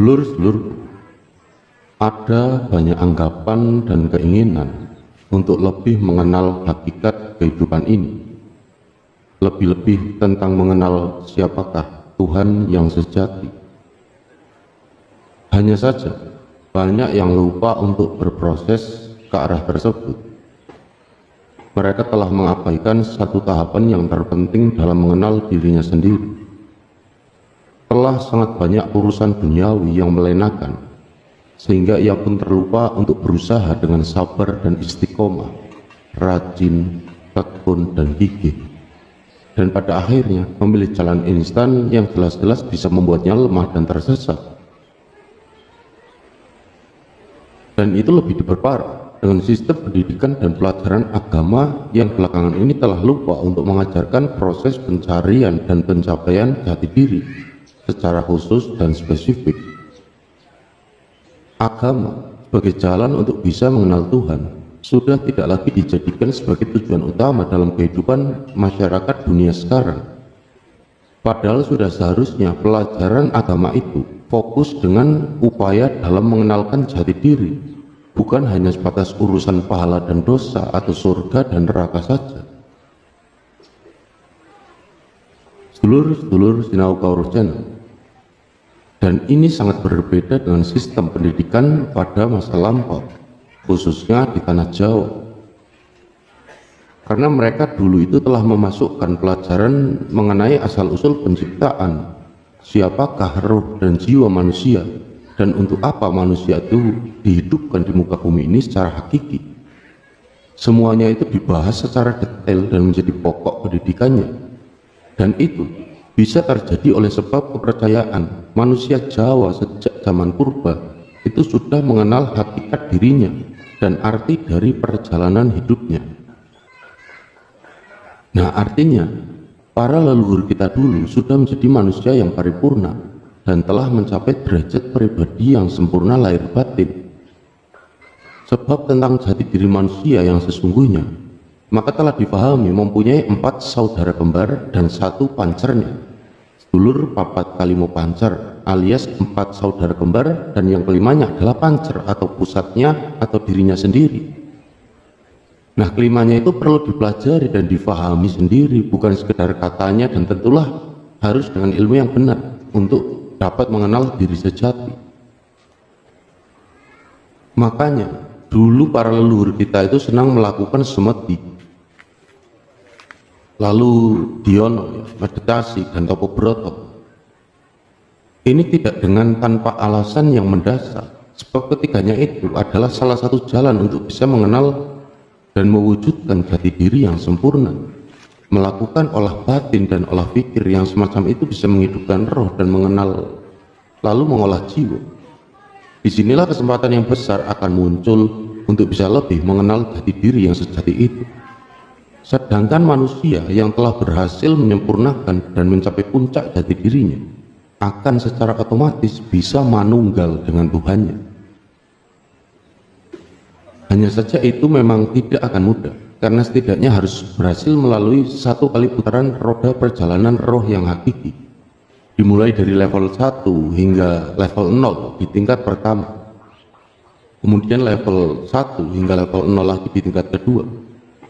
Dulur-dulur, ada banyak anggapan dan keinginan untuk lebih mengenal hakikat kehidupan ini, lebih-lebih tentang mengenal siapakah Tuhan yang sejati. Hanya saja, banyak yang lupa untuk berproses ke arah tersebut. Mereka telah mengabaikan satu tahapan yang terpenting dalam mengenal dirinya sendiri. Telah sangat banyak urusan duniawi yang melenakan, sehingga ia pun terlupa untuk berusaha dengan sabar dan istiqomah, rajin, tekun, dan gigih. Dan pada akhirnya memilih jalan instan yang jelas-jelas bisa membuatnya lemah dan tersesat. Dan itu lebih diperparah dengan sistem pendidikan dan pelajaran agama yang belakangan ini telah lupa untuk mengajarkan proses pencarian dan pencapaian jati diri secara khusus dan spesifik. Agama sebagai jalan untuk bisa mengenal Tuhan sudah tidak lagi dijadikan sebagai tujuan utama dalam kehidupan masyarakat dunia sekarang. Padahal sudah seharusnya pelajaran agama itu fokus dengan upaya dalam mengenalkan jati diri, bukan hanya sebatas urusan pahala dan dosa atau surga dan neraka saja. Sedulur-sedulur Sinau Kaurus Channel, dan ini sangat berbeda dengan sistem pendidikan pada masa lampau, khususnya di tanah Jawa, karena mereka dulu itu telah memasukkan pelajaran mengenai asal-usul penciptaan, siapakah roh dan jiwa manusia, dan untuk apa manusia itu dihidupkan di muka bumi ini secara hakiki. Semuanya itu dibahas secara detail dan menjadi pokok pendidikannya, dan itu bisa terjadi oleh sebab kepercayaan manusia Jawa sejak zaman purba itu sudah mengenal hakikat dirinya dan arti dari perjalanan hidupnya. Nah, artinya para leluhur kita dulu sudah menjadi manusia yang paripurna dan telah mencapai derajat pribadi yang sempurna lahir batin. Sebab tentang jati diri manusia yang sesungguhnya, maka telah dipahami mempunyai 4 saudara kembar dan 1 pancernya, sedulur papat kalimo pancer, alias 4 saudara kembar dan yang kelimanya adalah pancer atau pusatnya atau dirinya sendiri. Nah, kelimanya itu perlu dipelajari dan difahami sendiri, bukan sekedar katanya, dan tentulah harus dengan ilmu yang benar untuk dapat mengenal diri sejati. Makanya dulu para leluhur kita itu senang melakukan semedi, lalu diono, meditasi, dan topo broto. Ini tidak dengan tanpa alasan yang mendasar, sebab ketiganya itu adalah salah satu jalan untuk bisa mengenal dan mewujudkan jati diri yang sempurna. Melakukan olah batin dan olah pikir yang semacam itu bisa menghidupkan roh dan mengenal, lalu mengolah jiwa. Disinilah kesempatan yang besar akan muncul untuk bisa lebih mengenal jati diri yang sejati itu. Sedangkan manusia yang telah berhasil menyempurnakan dan mencapai puncak jati dirinya akan secara otomatis bisa manunggal dengan Tuhannya. Hanya saja itu memang tidak akan mudah, karena setidaknya harus berhasil melalui 1 kali putaran roda perjalanan roh yang hakiki, dimulai dari level 1 hingga level 0 di tingkat pertama, kemudian level 1 hingga level 0 lagi di tingkat kedua.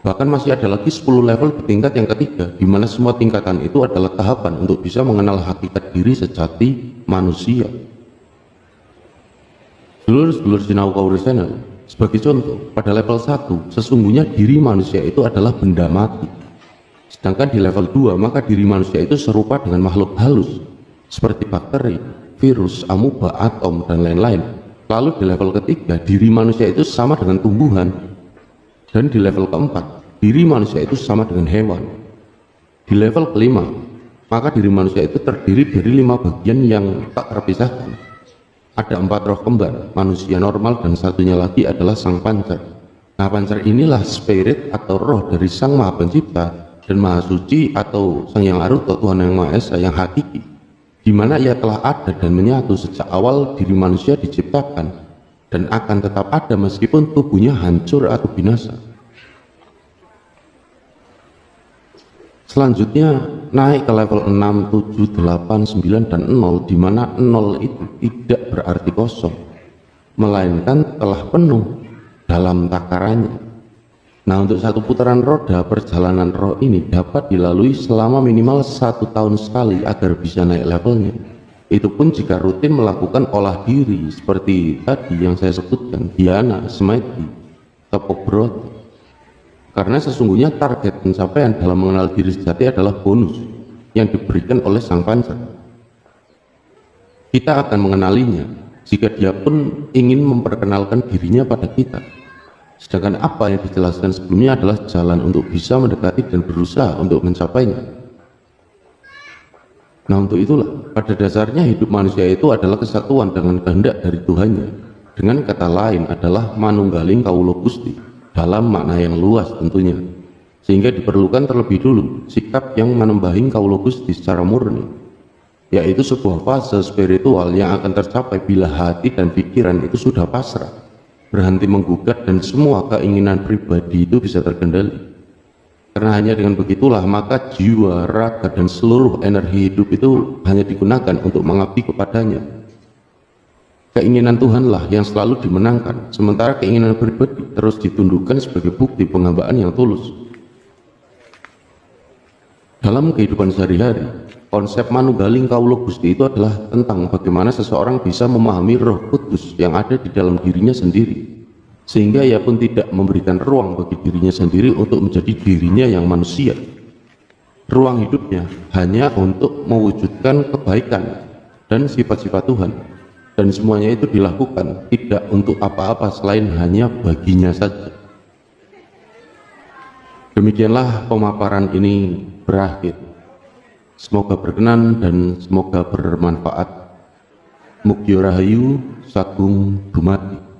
Bahkan masih ada lagi 10 level di tingkat yang ketiga, di mana semua tingkatan itu adalah tahapan untuk bisa mengenal hakikat diri sejati manusia. Sedulur-sedulur Sinau Kaurus Channel, sebagai contoh, pada level 1 sesungguhnya diri manusia itu adalah benda mati. Sedangkan di level 2 maka diri manusia itu serupa dengan makhluk halus seperti bakteri, virus, amuba, atom, dan lain-lain. Lalu di level ketiga diri manusia itu sama dengan tumbuhan. Dan di level keempat, diri manusia itu sama dengan hewan. Di level kelima, maka diri manusia itu terdiri dari 5 bagian yang tak terpisahkan. Ada 4 roh kembar, manusia normal, dan satunya lagi adalah sang pancer. Nah, pancer inilah spirit atau roh dari sang maha pencipta dan maha suci atau sang yang arut atau Tuhan yang maha esa yang hakiki, di mana ia telah ada dan menyatu sejak awal diri manusia diciptakan, dan akan tetap ada meskipun tubuhnya hancur atau binasa. Selanjutnya naik ke level 6, 7, 8, 9, dan 0, di mana 0 itu tidak berarti kosong, melainkan telah penuh dalam takarannya. Nah, untuk satu putaran roda perjalanan roh ini dapat dilalui selama minimal 1 tahun sekali agar bisa naik levelnya. Itu pun jika rutin melakukan olah diri seperti tadi yang saya sebutkan, dhyana, samadhi, tapobrata. Karena sesungguhnya target pencapaian dalam mengenal diri sejati adalah bonus yang diberikan oleh Sang Panca. Kita akan mengenalinya jika dia pun ingin memperkenalkan dirinya pada kita. Sedangkan apa yang dijelaskan sebelumnya adalah jalan untuk bisa mendekati dan berusaha untuk mencapainya. Nah, untuk itulah pada dasarnya hidup manusia itu adalah kesatuan dengan kehendak dari Tuhannya. Dengan kata lain adalah manunggaling kawula Gusti dalam makna yang luas tentunya. Sehingga diperlukan terlebih dulu sikap yang manembahing kawula Gusti secara murni, yaitu sebuah fase spiritual yang akan tercapai bila hati dan pikiran itu sudah pasrah, berhenti menggugat, dan semua keinginan pribadi itu bisa terkendali. Karena hanya dengan begitulah maka jiwa, raga, dan seluruh energi hidup itu hanya digunakan untuk mengabdi kepadanya. Keinginan Tuhanlah yang selalu dimenangkan, sementara keinginan pribadi terus ditundukkan sebagai bukti penghambaan yang tulus. Dalam kehidupan sehari-hari, konsep manunggaling kawula Gusti itu adalah tentang bagaimana seseorang bisa memahami Roh Kudus yang ada di dalam dirinya sendiri, sehingga ia pun tidak memberikan ruang bagi dirinya sendiri untuk menjadi dirinya yang manusia. Ruang hidupnya hanya untuk mewujudkan kebaikan dan sifat-sifat Tuhan, dan semuanya itu dilakukan tidak untuk apa-apa selain hanya baginya saja. Demikianlah pemaparan ini berakhir. Semoga berkenan dan semoga bermanfaat. Mugi Rahayu, Sagung Dumadi.